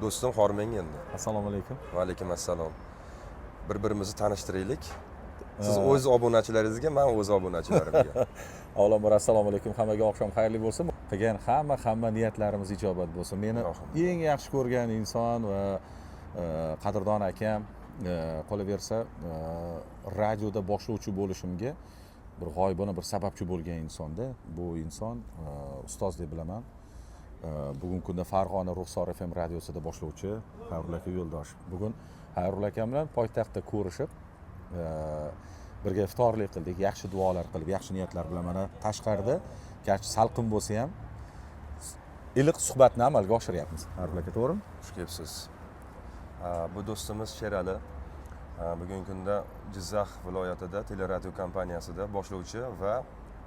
Do'stim Xormeng endi. Assalomu alaykum. Va alaykum assalom. Bir-birimizni tanishtiraylik. Siz o'z obunachilaringizga, men o'z obunachilarimga. Avvalambor assalomu alaykum, hammaga oqshom xayrli bo'lsin. Qilgan hamma niyatlarimiz ijobat bo'lsin. Meni eng yaxshi ko'rgan inson va qadrdon akam, qolaversa radioda boshlovchi bo'lishimga bir g'oyibona bir sababchi bo'lgan insonda. Bu inson ustoz deb bilaman. Bugungi kunda Farg'ona Ruxsor FM radiosida boshlovchi Xayrullo aka yo'ldosh. Bugun Xayrullo akam bilan poytaxtda ko'rishib, birga iftorlik qildik, yaxshi duolar qilib, yaxshi niyatlar bilan mana tashqarida, garchi salqin bo'lsa ham iliq suhbatni amalga oshiryapmiz. Xayrullo aka, to'g'rimi? Xush kelibsiz. Bu do'stimiz Sherali bugungi kunda Jizzax viloyatida teleradio kompaniyasida boshlovchi va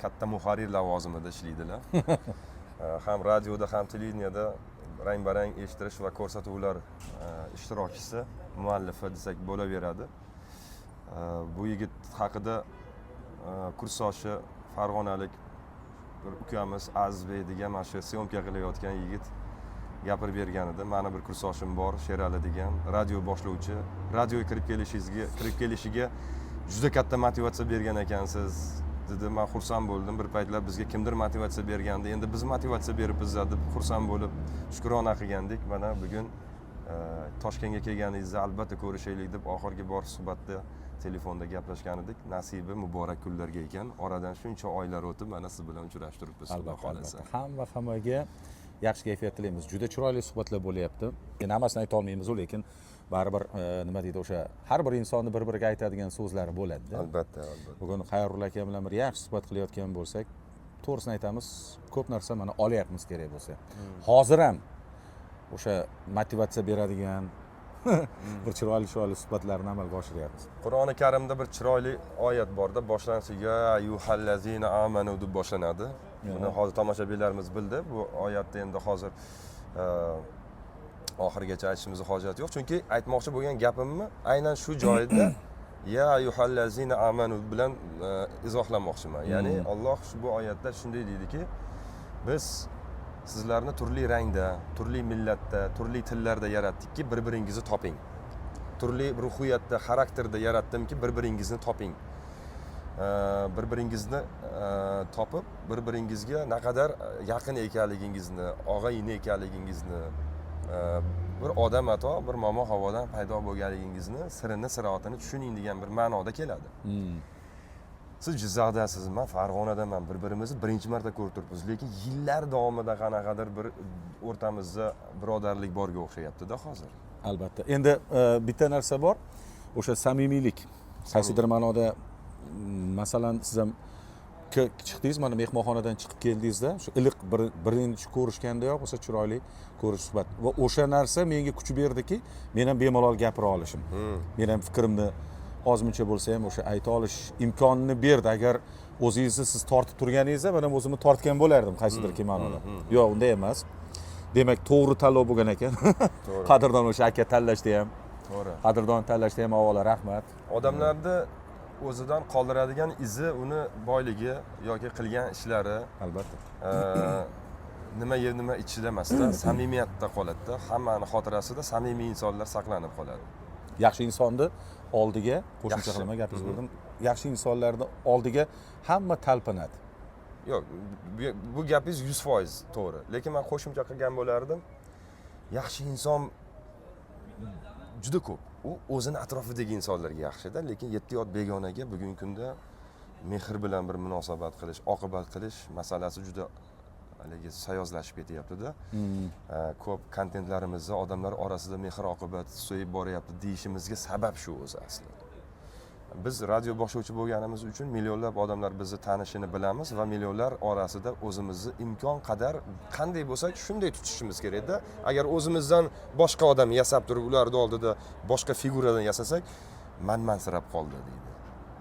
katta muharrir lavozimida ishlaydilar. Ham radioda ham televideniyada rang-barang eshittirish va ko'rsatuvlar ishtirokchisi, muallifi desak bo'laveradi. Bu yigit haqida kursdoshi farg'onalik bir ukamiz Azizbek degan mana shu syomka qilayotgan yigit gapirib bergan edi. Meni bir kursdoshim bor, Sherali degan, radio boshlovchi. Radioga kirib kelishiga juda katta motivatsiya bergan ekansiz dedi. Men xursand bo'ldim. Bir paytlar bizga kimdir motivatsiya bergandi. Endi biz motivatsiya beribmiz deb xursand bo'lib shukrona qilgandik. Mana bugun Toshkentga kelganingizda albatta ko'rishaylik deb oxirgi bor suhbatda telefonda gaplashgan edik. Nasibi muborak kunlarga ekan. Oradan shuncha oylar o'tib mana siz bilan uchrashib turibmiz. Albatta. Hammaga yaxshi kayfiyat tilaymiz. Juda chiroyli suhbatlar bo'lyapti. Endi hammasini ayta olmaymiz, lekin baribir nima deydi, o'sha har bir insonni bir-biriga aytadigan so'zlari bo'ladi-da. Albatta. Bugun Xayrullo aka bilan bir yaxshi suhbat qilayotgan bo'lsak, to'g'risini aytamiz, ko'p narsa mana olyapmiz kerak bo'lsa. Hozir ham o'sha motivatsiya beradigan bir chiroyli suhbatlarni amalga oshiryapmiz. Qur'oni Karimda bir chiroyli oyat borda, boshlanishiga ayyuhallazina amanu deb boshlanadi. Buni hozir tomoshabinlarimiz bildi. Bu oyatda endi hozir oxirigacha aytishimizga hojat yo'q, chunki aytmoqchi bo'lgan gapimni aynan shu joyda ya ayyuhallazina amanu bilan izohlamoqchiman. Ya'ni Alloh bu oyatda shunday deydiki, biz sizlarni turli rangda, turli millatda, turli tillarda yaratdikki, bir-biringizni toping. Turli ruhiyatda, xarakterda yaratdimki, bir-biringizni toping. Bir-biringizni topib, bir-biringizga naqadar yaqin ekanligingizni, og'a-ini ekanligingizni, bir odam ato, bir momo havodan paydo bo'lganligingizni, siroatini tushuning degan bir ma'noda keladi. Siz Jizzaxdasiz, men Farg'onadaman, bir-birimizni birinchi marta ko'rib turibmiz, lekin yillar davomida qanaqadir bir o'rtamizda birodarlik borga o'xshayapti-da hozir. Albatta. Endi bitta narsa bor, o'sha samimiylik. Qaysidir ma'noda, masalan, siz ham chiqdingiz, mana mehmonxonadan chiqib keldingizda, shu iliq birinchi ko'rishgandayoq o'sha chiroyli ko'rish suhbat va o'sha narsa menga kuch berdiki, men ham bemalol gapira olishim. Men ham fikrimni ozmuncha bo'lsa ham o'sha ayta olish imkonini berdi. Agar o'zingizni siz tortib turganingizda, men ham o'zimni tortgan bo'lardim qaysidir ma'noda. Yo'q, unday emas. Demak, to'g'ri tanlov bo'lgan ekan. Qadrdon o'sha aka tanlashda ham. To'g'ri. Qadrdon tanlashda ham avvalo rahmat. Odamlarda o'zidan qoldiradigan izi uni boyligi yoki qilgan ishlari, albatta, nima yer nima ichida emasda, samimiyatda qoladi-da. Hammani xotirasida samimiy insonlar saqlanib qoladi. Yaxshi insonni oldiga, qo'shimcha qilaman, gapingizni bo'ldim. Yaxshi insonlarni oldiga hamma talpinadi. Yo'q, bu gapingiz 100% to'g'ri. Lekin men qo'shimcha qilgan bo'lardim. Yaxshi inson juda ko'p. U o'zini atrofidagi insonlarga yaxshi-da, lekin yetti yot begonaga bugungi kunda mehr bilan bir munosabat qilish, oqibat qilish masalasi juda haligi sayozlashib ketyapti-da. Ko'p kontentlarimizda odamlar orasida mehr oqibat so'yib boryapti deyishimizga sabab shu o'zi aslida. Biz radio boshlovchi bo'lganimiz uchun millionlab odamlar bizni tanishini bilamiz va millionlar orasida o'zimizni imkon qadar qanday bo'lsak shunday tutishimiz kerak-da. Agar o'zimizdan boshqa odam yasab turib, ularning oldida boshqa figuradan yasasak, manmansirab qoldi deydi.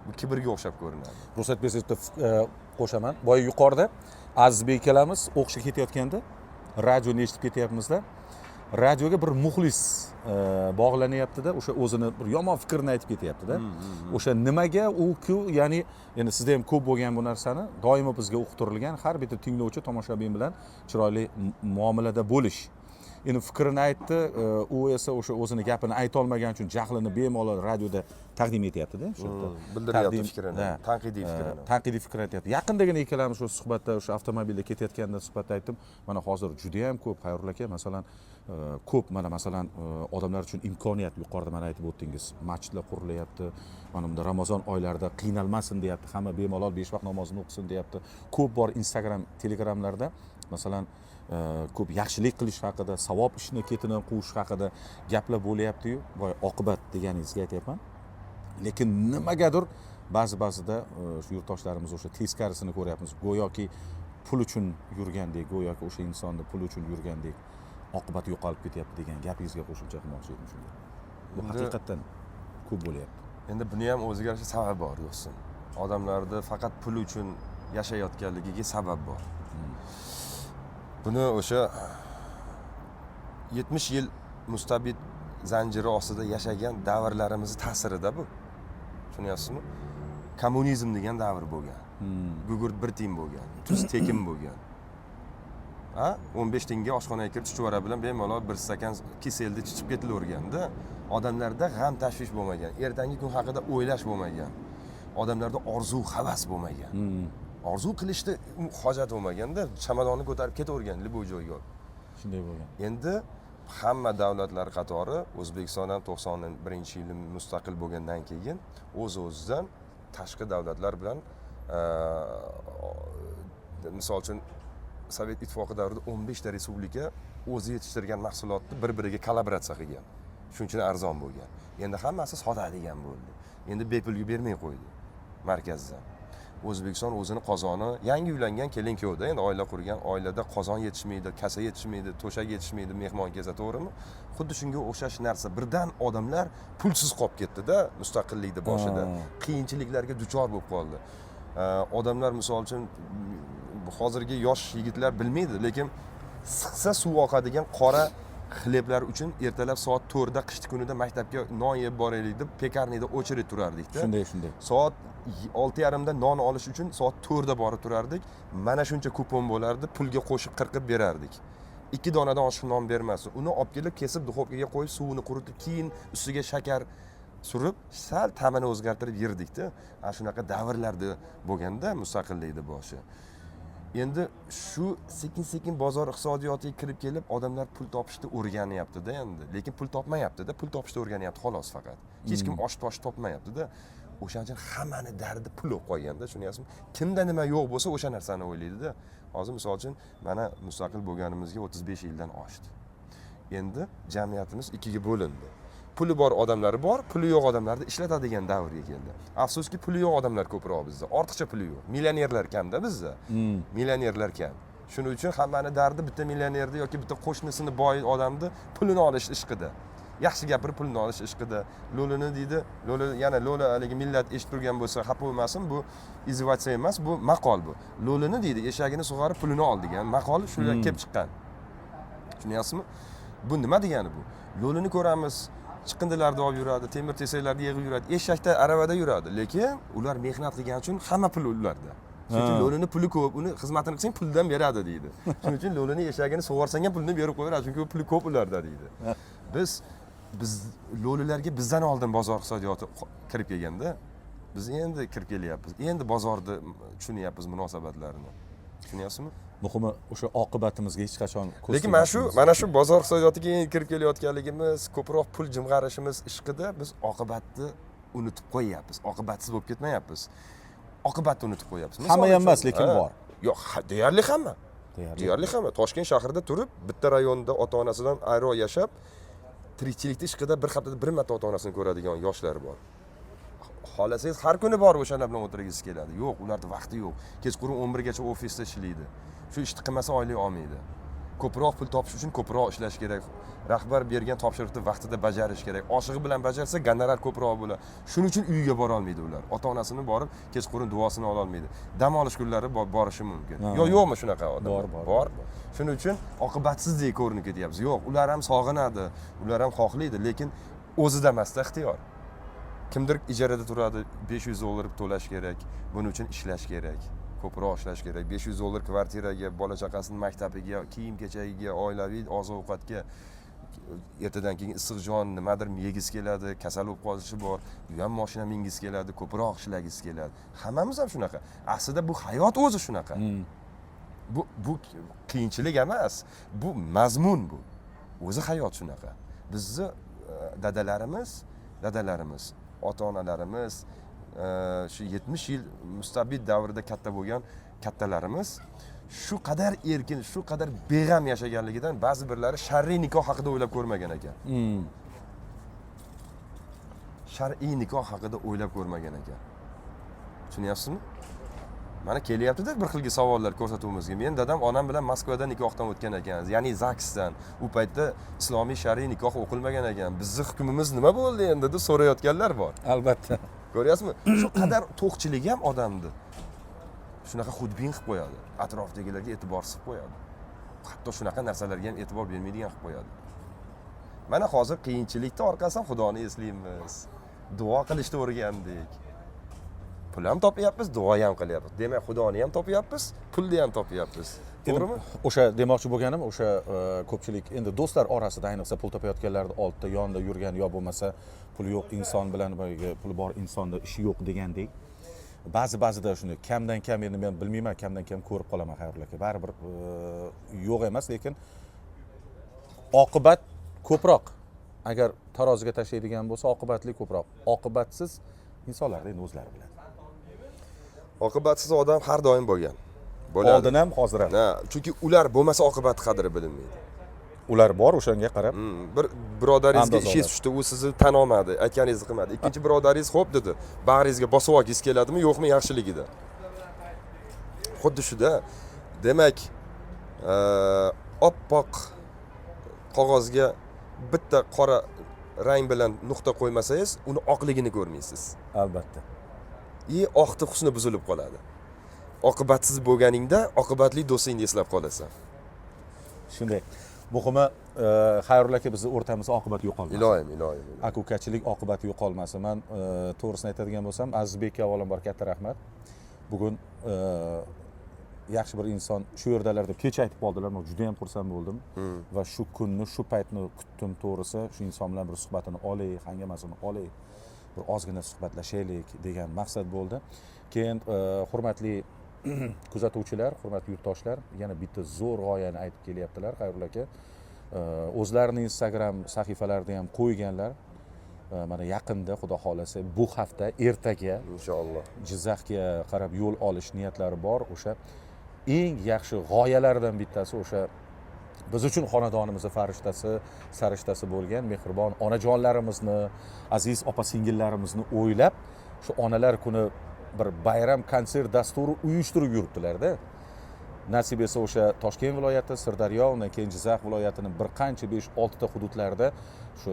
Bu kibrga o'xshab ko'rinadi. Ruxsat bersangiz qo'shaman. Boya yuqorida Azizbek kelamiz, o'qishga ketayotganda radioni eshitib ketyapmizda. Radioga bir muxlis bog'lanyapti-da, o'sha o'zini bir yomon fikrni aytib ketyapti-da. O'sha nimaga u-ku, ya'ni endi sizda ham ko'p bo'lgan bu narsani, doimo bizga uqtirilgan har bitta tinglovchi tomoshabin bilan chiroyli muomalada bo'lish. endi fikrini aytdi, u esa o'sha o'zini gapini ayta olmagani uchun jahlini bemalol radioda taqdim etyapti-da shu yerda. Bildiryapti fikrini, tanqidiy fikrini. Tanqidiy fikr aytyapti. Yaqindagina ikkalamiz shu suhbatda o'sha avtomobilda ketayotganda suhbatda aytdim. Mana hozir juda ham ko'p Xayrullo aka, masalan, ko'p mana masalan odamlar uchun imkoniyat yuqorida mana aytib o'tdingiz. Masjidlar qurilyapti. Mana bunda Ramazon oylarida qiynalmasin deyapti. Hamma bemalol 5 vaqt namozini o'qisin deyapti. Ko'p bor Instagram, Telegramlarda masalan ko'p yaxshilik qilish haqida, savob ishni ketidan quvish haqida gaplar bo'lyapti-yu, boy oqibat deganingizga aytyapman. Lekin nimagadir ba'zida shu yurtdoshlarimiz o'sha teskarisini ko'ryapmiz. Go'yoki pul uchun yurgandek, go'yoki o'sha insonni pul uchun yurgandek oqibat yo'qolib ketyapti degan gapingizga qo'shimcha qilmoqchi edim shunga. Bu haqiqatan ko'p bo'lyapti. Endi buni ham o'ziga yarasha sabab bor do'stim. Odamlarda faqat pul uchun yashayotganligiga sabab bor. Buni o'sha 70 yil mustabid zanjiri ostida yashagan davrlarimiz ta'sirida bu. Tushunyapsizmi? Kommunizm degan davr bo'lgan. Gugurt bir tiyin bo'lgan, tuz tekin bo'lgan. 15 tiyinga oshxonaga kirib chuchvara bilan bemalol bir stakan kiselni chichib ketilaverganda, odamlarda g'am tashvish bo'lmagan, ertangi kun haqida o'ylash bo'lmagan. Odamlarda orzu, havas bo'lmagan. Orzu qilishda hojat bo'lmaganda, chamadonni ko'tarib ketavergan bu joyga. Shunday bo'lgan. Endi hamma davlatlar qatori O'zbekiston ham 91-yili mustaqil bo'lgandan keyin o'z-o'zidan tashqi davlatlar bilan misol uchun Sovet ittifoqi davrida 15 ta respublika o'zi yetishtirgan mahsulotni bir-biriga kollaboratsiya qilgan. Shuning uchun arzon bo'lgan. Endi hammasi sotadigan bo'ldi. Endi bepulga bermay qo'ydi markazdan. O'zbekiston o'zini qozoni, yangi uylangan kelin-kuyovda, endi oila qurgan, oilada qozon yetishmaydi, kasa yetishmaydi, to'shak yetishmaydi, mehmon kelsa, to'g'rimi? Xuddi shunga o'xshash narsa. Birdan odamlar pulsiz qolib ketdi-da, mustaqillikning boshida. Qiyinchiliklarga duchor bo'lib qoldi. Odamlar misol uchun hozirgi yosh yigitlar bilmaydi, lekin siqsa suv oqadigan qora xleblar uchun ertalab soat 4 da qishki kunida maktabga non yeb boraylik deb pekarniyda o'chirib turardik-da. Shunday. Soat 6:30 da non olish uchun soat 4 da borib turardik. Mana shuncha kupon bo'lardi, pulga qo'shib qirqib berardik. 2 donadan oshiq non bermasdi. Uni olib kelib kesib duxovkaga qo'yib, suvini quritib, keyin ustiga shakar surib, sal ta'mini o'zgartirib yerdik-da. Ana shunaqa davrlarda bo'lganda mustaqillikning boshi. Endi shu sekin-sekin bozor iqtisodiyotiga kirib kelib, odamlar pul topishni o'rganyapti-da endi. Lekin pul topmayapti-da, pul topishni o'rganyapti xolos faqat. Hech kim osh-tosh topmayapti-da. O'shaning uchun hammani dardi pul bo'lib qolganda, tushunyapsizmi? Kimda nima yo'q bo'lsa, o'sha narsani o'ylaydi-da. Hozir misol uchun mana mustaqil bo'lganimizga 35 yildan oshdi. Endi jamiyatimiz ikkiga bo'lindi. Puli bor odamlari bor, puli yo'q odamlarni ishlatadigan davrga keldi. Afsuski puli yo'q odamlar ko'proq bizda. Ortiqcha puli yo'q. Millionerlar kamda bizda. Millionerlar kam. Shuning uchun hammani dardi bitta millionerni yoki bitta qo'shnisini boy odamni pulini olish ishqida. Yaxshi gapirib pulini olish ishqida. Lo'lini deydi, lo'li haligi millat eshitib turgan bo'lsa, xafa bo'lmasin, bu izvatsiya emas, bu maqol bu. Lo'lini deydi, eshagini sug'orib pulini ol degan maqol shular kelib chiqqan. Tushunyapsizmi? Bu nima degani bu? Lo'lini ko'ramiz, chiqindilarni olib yuradi, temir tesaklarni yig'ib yuradi, eshakda aravada yuradi, lekin ular mehnat qilgani uchun hamma pul ularda. Shuning uchun lo'lini puli ko'p, uni xizmatini qilsang puldan beradi deydi. Shuning uchun lo'lini eshagini sug'orsang ham pulni berib qo'yadi, chunki puli ko'p ularda deydi. Biz lo'lilarga bizdan oldin bozor iqtisodiyoti kirib kelganda, biz endi kirib kelyapmiz. Endi bozorni tushunyapmiz munosabatlarini. Tushunyapsizmi? Muhimi o'sha oqibatimizga hech qachon ko'z lekin mana shu bozor iqtisodiyotiga kirib kelayotganligimiz, ko'proq pul jimg'arishimiz ishqida biz oqibatni unutib qo'yyapmiz. Oqibatsiz bo'lib ketmayapmiz. Oqibatni unutib qo'yyapmiz. Hamma ham emas, lekin bor. Yo'q, deyarli hamma. Deyarli hamma. Toshkent shahrida turib, bitta rayonda ota-onasidan ayro yashab, tirikchilikda ishqida bir haftada bir marta ota-onasini ko'radigan yoshlar bor. Xolasangiz har kuni borib o'shalar bilan o'tirgisi keladi. Yo'q, ularda vaqti yo'q. Kechqurun 11 gacha ofisda ishlaydi. Shu ishni qilmasa oylik olmaydi. Ko'proq pul topish uchun ko'proq ishlash kerak. Rahbar bergan topshiriqni vaqtida bajarish kerak. Oshig'i bilan bajarsa gonorar ko'proq bo'ladi. Shuning uchun uyiga bora olmaydi ular. Ota-onasini borib kechqurun duosini ola olmaydi. Dam olish kunlari borishi mumkin. Yo'qmi shunaqa odam? Bor. Shuning uchun oqibatsizdek ko'rinib ketyapmiz. Yo'q, ular ham sog'inadi, ular ham xohlaydi, lekin o'zida emasda ixtiyor. Kimdir ijarada turadi, $500 to'lash kerak, buning uchun ishlash kerak. ko'proq ishlash kerak. 500 dollar kvartiraga, bola chaqasining maktabiga, kiyim kechagiga, oilaviy oziq-ovqatga, ertadan keyin issiq jon nimadir yegiz keladi, kasal bo'lib qolishi bor, bu ham mashina mingiz keladi, ko'proq ishlagingiz keladi. Hammamiz ham shunaqa. Aslida bu hayot o'zi shunaqa. Bu qiyinchilik emas, bu mazmun bu. O'zi hayot shunaqa. Bizni dadalarimiz, ota-onalarimiz, shu 70 yil mustabid davrida katta bo'lgan kattalarimiz shu qadar erkin, shu qadar beg'am yashaganligidan ba'zi birlari shar'iy nikoh haqida o'ylab ko'rmagan ekan. Shar'iy nikoh haqida o'ylab ko'rmagan ekan. Tushunyapsizmi? Mana kelyapti-da bir xilgi savollar ko'rsatuvimizga. Men dadam onam bilan Moskvada nikohdan o'tgan ekan, ya'ni ZAGSdan. U paytda islomiy shar'iy nikoh o'qilmagan ekan. Bizning hukmimiz nima bo'ldi endi deb so'rayotganlar bor. Albatta. Ko'ryapsizmi? Shu qadar to'qchilik ham odamni shunaqa xudbin qilib qo'yadi. Atrofdagilarga e'tiborsiz qilib qo'yadi. Hatto shunaqa narsalarga ham e'tibor bermaydigan qilib qo'yadi. Mana hozir qiyinchilikning orqasidan Xudoni eslaymiz. Duo qilishni o'rgandik. Pul ham topyapmiz, duo ham qilyapmiz. Demak, Xudoni ham topyapmiz, pulni ham topyapmiz. To'g'rimi? O'sha demoqchi bo'lganim, o'sha ko'pchilik endi do'stlar orasida ayniqsa pul topayotganlarni oldida yonida yurgan yo bo'lmasa puli yo'q inson bilan boyagi puli bor insonda ishi yo'q degandek. Ba'zida shuni kamdan kam endi men bilmayman, kamdan kam ko'rib qolaman xayrli aka. Baribir yo'q emas, lekin oqibat ko'proq. Agar taroziga tashlaydigan bo'lsa, oqibatli ko'proq. Oqibatsiz insonlarning endi o'zlari biladi. Oqibatsiz odam har doim bo'lgan. Oldin ham, hozir ham. Chunki ular bo'lmasa oqibat qadri bilinmaydi. Ular bor, o'shanga qarab. Bir birodaringizga ish tushdi, u sizni tan olmadi, aytganingizni qilmadi. Ikkinchi birodaringiz xo'p dedi, bag'ringizga bosib olgingiz keladimi, yo'qmi yaxshiligida. Xuddi shuda, demak, oppoq qog'ozga bitta qora rang bilan nuqta qo'ymasangiz, uni oqligini ko'rmaysiz. Albatta. Oqni husni buzilib qoladi. Oqibatsiz bo'lganingda oqibatli do'stingni eslab qolasan. Shunday. Muhimi, Xayrullo aka bizni o'rtamizda oqibat yo'qolmasin. Iloyim. Aka-ukachilik oqibati yo'qolmasin. Men to'g'risini aytadigan bo'lsam, Azizbekka avvalambor katta rahmat. Bugun yaxshi bir inson shu yerdalar deb kecha aytib qoldilar. Men juda ham xursand bo'ldim va shu kunni, shu paytni kutdim to'g'risi. Shu inson bilan bir suhbatini olaylik, hangamasini olaylik, bir ozgina suhbatlashaylik degan maqsad bo'ldi. Keyin hurmatli kuzatuvchilar, hurmatli yurtdoshlar, yana bitta zo'r g'oyani aytib kelyaptilar Xayrullo aka. O'zlarining Instagram sahifalarida ham qo'yganlar. Mana yaqinda xudo xolasa bu hafta ertaga inshaalloh Jizzaxga qarab yo'l olish niyatlari bor. O'sha eng yaxshi g'oyalardan bittasi o'sha biz uchun xonadonimizning sarishtasi bo'lgan mehribon onajonlarimizni, aziz opa-singillarimizni o'ylab shu onalar kuni bir bayram konsert dasturi uyushtirib yuribdilar-da. Nasib etsa o'sha Toshkent viloyati, Sirdaryo, undan keyin Jizzax viloyatining bir qancha 5-6 ta hududlarida shu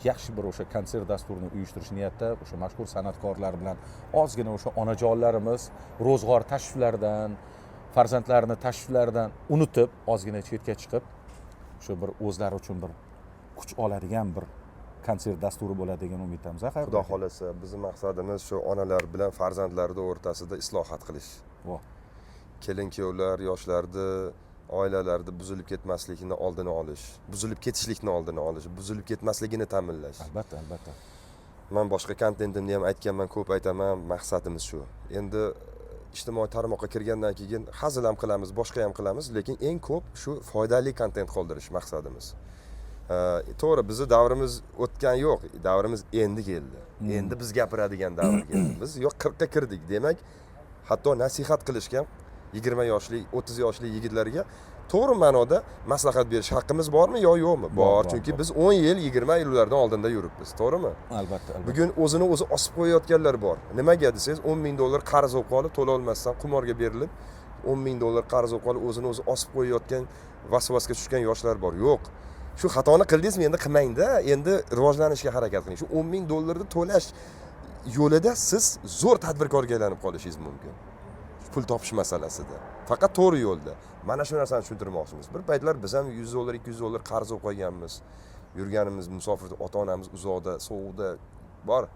yaxshi bir o'sha konsert dasturini uyushtirish niyatda o'sha mashhur san'atkorlar bilan ozgina o'sha onajonlarimiz ro'zg'or tashviflaridan, farzandlarini tashviflaridan unutib, ozgina chetga chiqib, shu bir o'zlari uchun bir kuch oladigan bir konsert dasturi bo'ladi degan umiddamiz. Xudo xolasa, bizning maqsadimiz shu onalar bilan farzandlarning o'rtasida islohot qilish. Kelin-kuyovlar, yoshlarni, oilalarni buzilib ketmasligini oldini olish, buzilib ketishlikni oldini olish, buzilib ketmasligini ta'minlash. Albatta. Men boshqa kontentimni ham aytganman, ko'p aytaman, maqsadimiz shu. Endi ijtimoiy tarmoqqa kirgandan keyin hazil ham qilamiz, boshqa ham qilamiz, lekin eng ko'p shu foydali kontent qoldirish maqsadimiz. To'g'ri, bizni davrimiz o'tgan yo'q, davrimiz endi keldi. Endi biz gapiradigan davr keldi. Biz 40 ga kirdik. Demak, hatto nasihat qilishga 20 yoshli, 30 yoshli yigitlarga to'g'ri ma'noda maslahat berish haqqimiz bormi yo yo'qmi? Bor, chunki biz 10 yil, 20 yillardan oldinda yuribmiz, to'g'rimi? Albatta. Bugun o'zini o'zi osib qo'yayotganlar bor. Nimaga desangiz, 10 ming dollar qarz olib qolib, to'la olmasdan qimorga berilib, 10 ming dollar qarz olib qolib, o'zini o'zi osib qo'yayotgan, vasvasga tushgan yoshlar bor. Yo'q. Shu xatoni qildingizmi, endi qilmang-da, endi rivojlanishga harakat qiling. Shu 10 ming dollarni to'lash yo'lida siz zo'r tadbirkorga aylanib qolishingiz mumkin. Pul topish masalasida. Faqat to'g'ri yo'lda. Mana shu narsani tushuntirmoqchimiz. Bir paytlar biz ham 100 dollar, 200 dollar qarz olib qo'yganmiz. Yurganimiz musofirda, ota-onamiz uzoqda, sovuqda bor.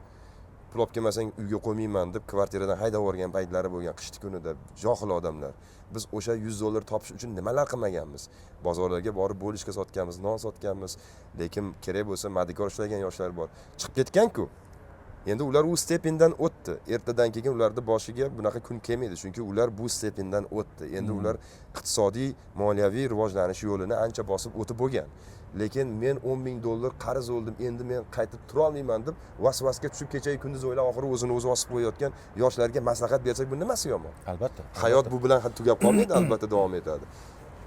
pul olib kelmasang uyga qo'ymayman deb kvartiradan haydab yuborgan paytlari bo'lgan qishki kunida johil odamlar. Biz o'sha $100 topish uchun nimalar qilmaganmiz? Bozorlarga borib bo'lishga sotganmiz, non sotganmiz, lekin kerak bo'lsa madikor ishlagan yoshlar bor. Chiqib ketgan-ku. Endi ular u stepindan o'tdi. Ertadan keyin ularning boshiga bunaqa kun kelmaydi, chunki ular bu stepindan o'tdi. Endi ular iqtisodiy, moliyaviy rivojlanish yo'lini ancha bosib o'tib bo'lgan. Lekin men $10,000 qarz oldim, endi men qaytib tura olmayman deb vasvasga tushib kecha-yu kunduz o'ylab oxiri o'zini o'zi osib qo'yayotgan yoshlarga maslahat bersak, bu nimasi yomon? Albatta. Hayot bu bilan tugab qolmaydi, albatta davom etadi.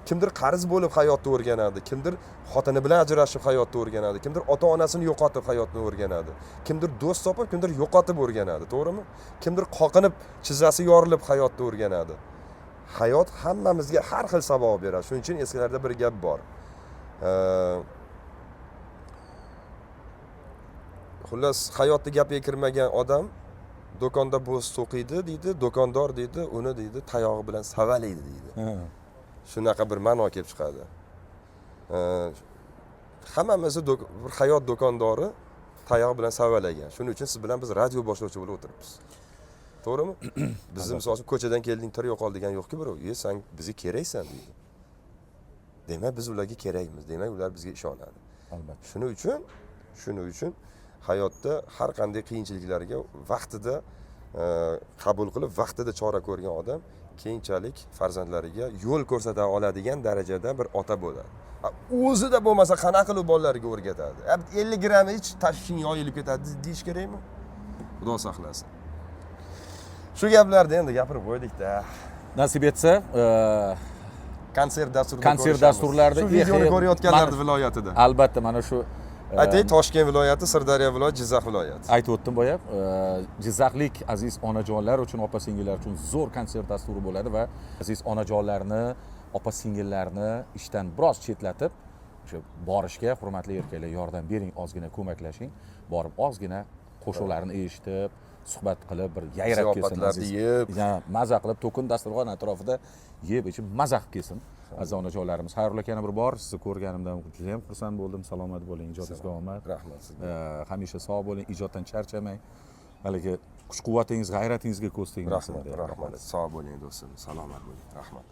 Kimdir qarz bo'lib hayotni o'rganadi, kimdir xotini bilan ajrashib hayotni o'rganadi, kimdir ota-onasini yo'qotib hayotni o'rganadi, kimdir do'st topib, kimdir yo'qotib o'rganadi, to'g'rimi? Kimdir qoqinib, chizasi yorilib hayotni o'rganadi. Hayot hammamizga har xil saboq beradi. Shuning uchun eskilarda bir gap bor. Xullas, hayotda gapga kirmagan odam do'konda bo'z to'qiydi deydi, do'kondor deydi, uni deydi tayog'i bilan savalaydi deydi. Shunaqa bir ma'no kelib chiqadi. Hammamiz bir hayot do'kondori tayog'i bilan savalagan. Shuning uchun siz bilan biz radio boshlovchi bo'lib o'tiribmiz. To'g'rimi? Bizni misol uchun ko'chadan kelding, tir yo'qol degan yo'q-ku birov. Sen bizga keraksan deydi. Demak, biz ularga kerakmiz. Demak, ular bizga ishonadi. Albatta. Shuning uchun hayotda har qanday qiyinchiliklarga vaqtida qabul qilib, vaqtida chora ko'rgan odam keyinchalik farzandlariga yo'l ko'rsata oladigan darajada bir ota bo'ladi. O'zida bo'lmasa qanaqa qilib bolalariga o'rgatadi? 50 gramm ich tashishing yoyilib ketadi deyish kerakmi? Xudo saqlasin. Shu gaplarni endi gapirib qo'ydik-da. Nasib etsa, konsert dasturlarida shu videoni ko'rayotganlarning viloyatida. Albatta, mana shu aytay, Toshkent viloyati, Sirdaryo viloyati, Jizzax viloyati. Aytib o'tdim boya, Jizzaxlik aziz onajonlar uchun, opa-singillar uchun zo'r konsert dasturi bo'ladi va aziz onajonlarni, opa-singillarni ishdan biroz chetlatib, o'sha borishga, hurmatli erkaklar, yordam bering, ozgina ko'maklashing, borib ozgina qo'shiqlarini eshitib, suhbat qilib, bir yayrab kelsin, yeb, maza qilib, to'kin dasturxon atrofida yeb ichib maza qilib kelsin. Aziz onajonlarimiz, xayrullo yana bir bor sizni ko'rganimdan juda ham xursand bo'ldim. Salomat bo'ling, ijodingizga omad. Rahmat sizga. Hamisha sog' bo'ling, ijoddan charchamang. Haligi kuch-quvvatingiz, g'ayratingizga ko'z tegmasin. Rahmat. Sog' bo'ling do'stim, salomat bo'ling. Rahmat.